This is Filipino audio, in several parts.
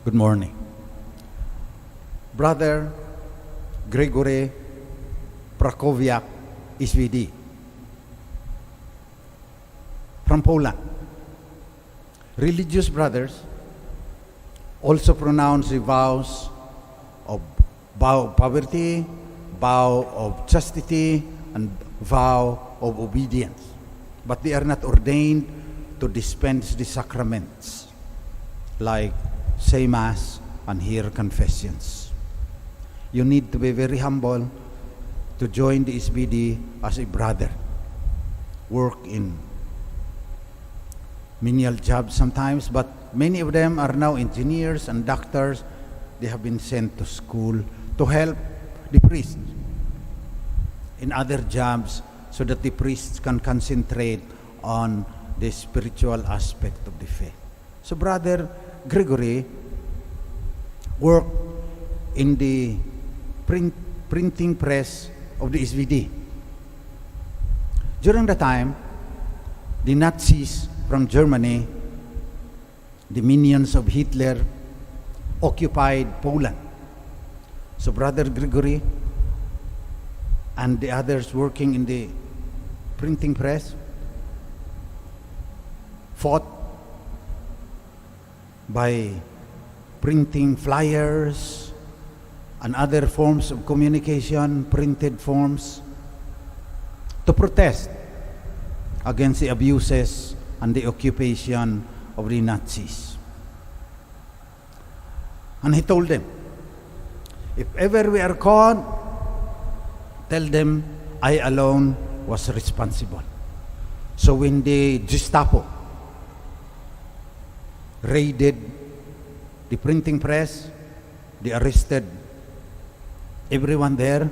Good morning. Brother Gregory Prakowiak, SVD, from Poland. Religious brothers also pronounce the vows of poverty, vow of chastity, and vow of obedience. But they are not ordained to dispense the sacraments, like say Mass and hear confessions. You need to be very humble to join the SBD as a brother. Work in menial jobs sometimes, but many of them are now engineers and doctors. They have been sent to school to help the priests in other jobs so that the priests can concentrate on the spiritual aspect of the faith. So Brother Gregory worked in the printing press of the SVD. During the time, the Nazis from Germany, the minions of Hitler, occupied Poland. So Brother Gregory and the others working in the printing press fought by printing flyers and other forms of communication, printed forms, to protest against the abuses and the occupation of the Nazis. And he told them, if ever we are caught, tell them I alone was responsible. So when the Gestapo raided the printing press, they arrested everyone there,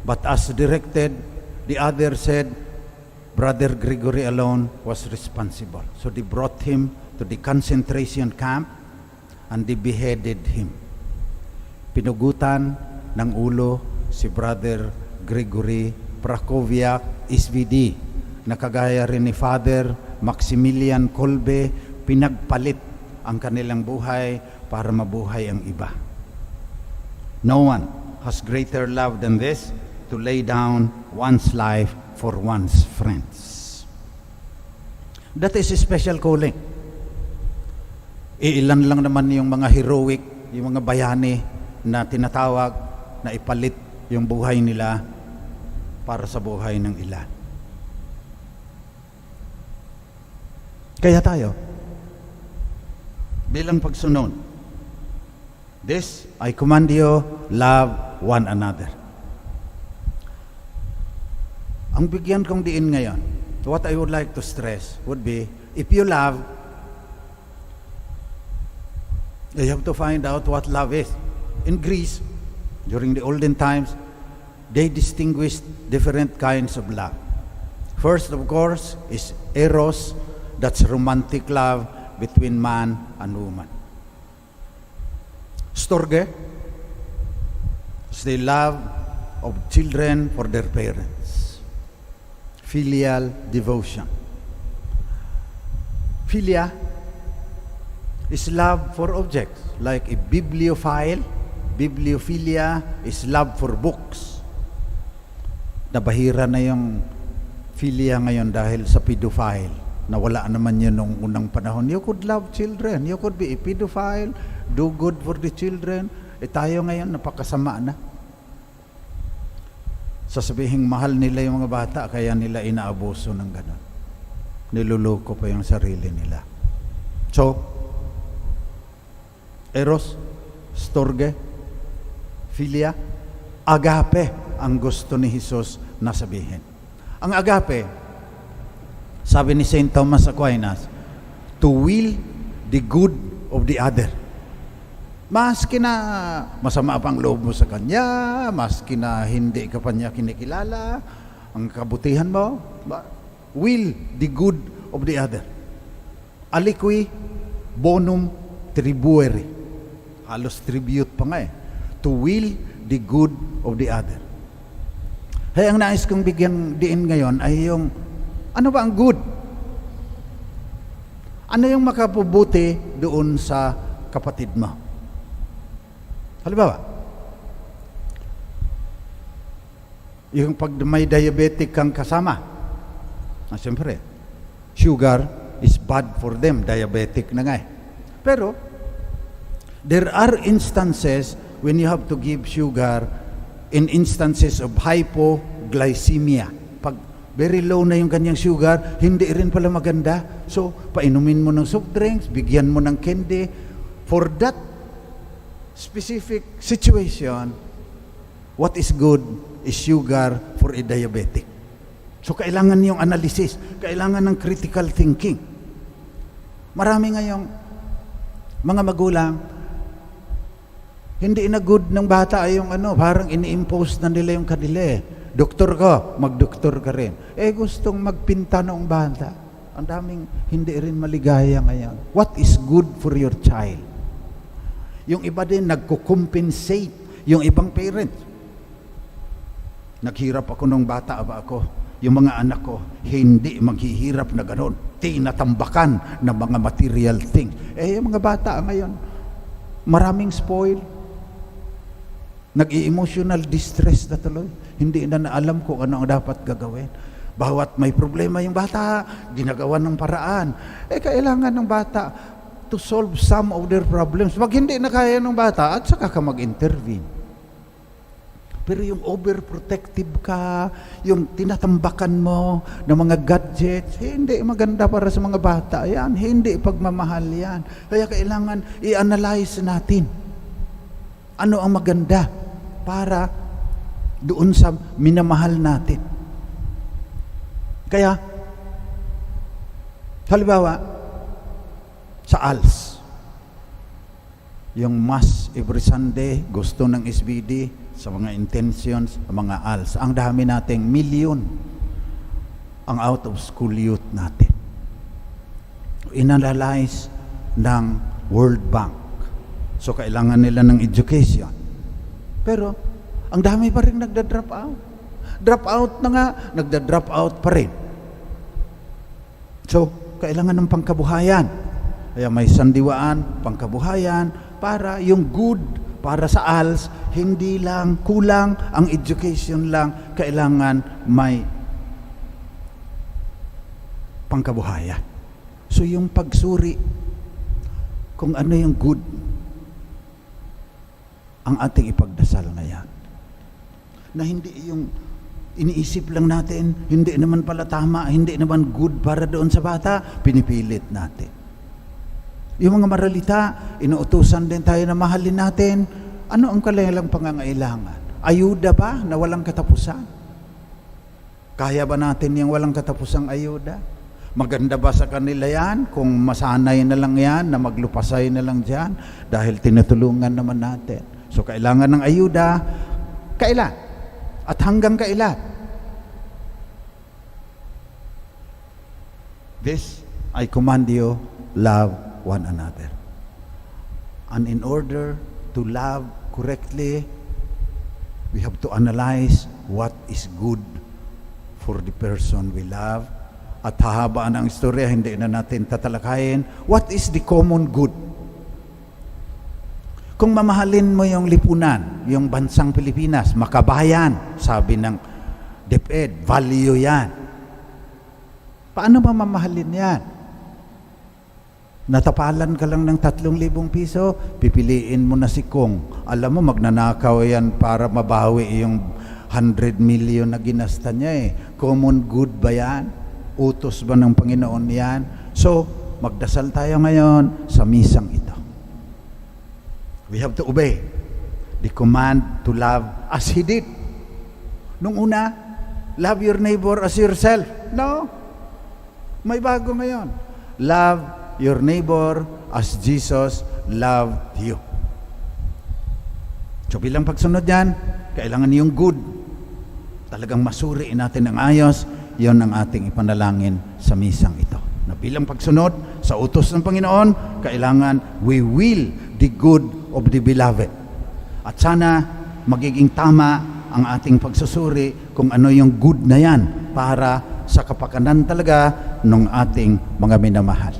but as directed, the other said Brother Gregory alone was responsible. So they brought him to the concentration camp and they beheaded him. Pinugutan ng ulo si Brother Gregory Prakowiak, SVD, na kagaya rin ni Father Maximilian Kolbe, pinagpalit ang kanilang buhay para mabuhay ang iba. No one has greater love than this, to lay down one's life for one's friends. That is a special calling. Ilan lang naman yung mga heroic, yung mga bayani na tinatawag na ipalit yung buhay nila para sa buhay ng ilan. Kaya tayo, bilang pagsunod, this, I command you, love one another. Ang bigyan kong diin ngayon, what I would like to stress would be, if you love, you have to find out what love is. In Greece, during the olden times, they distinguished different kinds of love. First, of course, is eros, that's romantic love between man and woman. Storge is the love of children for their parents. Filial devotion. Philia is love for objects, like a bibliophile. Bibliophilia is love for books. Nabahira na yung philia ngayon dahil sa pedophile. Nawala naman yun nung unang panahon. You could love children. You could be a pedophile, do good for the children. Tayo ngayon, napakasama na. Sasabihin, mahal nila yung mga bata, kaya nila inaabuso ng gano'n. Niluluko pa yung sarili nila. So, eros, storge, philia, agape ang gusto ni Jesus na sabihin. Ang agape, sabi ni St. Thomas Aquinas, to will the good of the other. Maski na masama pang loob mo sa kanya, maski na hindi ka pa niya kinikilala, ang kabutihan mo, will the good of the other. Aliqui bonum tribuere. Halos tribute pa nga eh. To will the good of the other. Kaya ang nais kong bigyan diin ngayon ay yung, ano ba ang good? Ano yung makapubuti doon sa kapatid mo? Halimbawa, yung pag may diabetic kang kasama, siyempre, sugar is bad for them, diabetic na nga eh. Pero, there are instances when you have to give sugar in instances of hypoglycemia. Pag very low na yung kanyang sugar, hindi rin pala maganda. So, painumin mo ng soft drinks, bigyan mo ng candy. For that specific situation, what is good is sugar for a diabetic. So, kailangan yung analysis, kailangan ng critical thinking. Marami ngayong mga magulang, hindi na good ng bata ay yung parang ini-impose na nila yung kanila eh. Doktor ka, magdoktor ka rin. Gustong magpinta ng bata. Ang daming hindi rin maligaya ngayon. What is good for your child? Yung iba din, nagko-compensate. Yung ibang parents. Naghirap ako nung bata ako. Yung mga anak ko, hindi maghihirap na ganon. Tinatambakan ng mga material things. Yung mga bata ngayon, maraming spoil. Nag-i-emotional distress na tuloy. Hindi na naalam kung ano ang dapat gagawin. Bawat may problema yung bata, ginagawa ng paraan. Kailangan ng bata to solve some of their problems. Pag hindi na kaya ng bata, at saka ka mag-intervene. Pero yung overprotective ka, yung tinatambakan mo ng mga gadgets, hindi maganda para sa mga bata. Yan, hindi pagmamahal yan. Kaya kailangan i-analyze natin. Ano ang maganda para doon sa minamahal natin. Kaya, halimbawa, sa ALS, yung mass every Sunday, gusto ng SBD, sa mga intentions, mga ALS. Ang dami nating milyon ang out of school youth natin. Inanalyze ng World Bank. So, kailangan nila ng education. Pero, ang dami pa rin nagda-drop out. Drop out na nga, nagda-drop out pa rin. So, kailangan ng pangkabuhayan. Kaya may sandiwaan, pangkabuhayan, para yung good para sa ALS, hindi lang kulang ang education lang, kailangan may pangkabuhayan. So yung pagsuri kung ano yung good ang ating ipagdasal ngayon. Na hindi yung iniisip lang natin, hindi naman pala tama, hindi naman good para doon sa bata, pinipilit natin. Yung mga maralita, inuutusan din tayo na mahalin natin. Ano ang kanilang pangangailangan? Ayuda ba na walang katapusan? Kaya ba natin yung walang katapusang ayuda? Maganda ba sa kanila yan? Kung masanay na lang yan, na maglupasay na lang dyan, dahil tinutulungan naman natin. So, kailangan ng ayuda, kailan? At hanggang kailan? This, I command you, love one another. And in order to love correctly, we have to analyze what is good for the person we love. At hahabaan ang istorya, hindi na natin tatalakayin. What is the common good? Kung mamahalin mo yung lipunan, yung bansang Pilipinas, makabayan, sabi ng DepEd, value yan. Paano ba mamahalin yan? Natapalan ka lang ng 3,000 piso, pipiliin mo na si Kong. Alam mo, magnanakaw yan para mabawi yung 100 million na ginasta niya eh. Common good ba yan? Utos ba ng Panginoon yan? So, magdasal tayo ngayon sa misang ito. We have to obey the command to love as He did. Nung una, love your neighbor as yourself. No. May bago ngayon. Love your neighbor as Jesus loved you. So bilang pagsunod yan, kailangan yung good. Talagang masuri natin ng ayos, yon ang ating ipanalangin sa misang ito. Na bilang pagsunod sa utos ng Panginoon, kailangan we will the good of the beloved. At sana magiging tama ang ating pagsusuri kung ano yung good na yan para sa kapakanan talaga ng ating mga minamahal.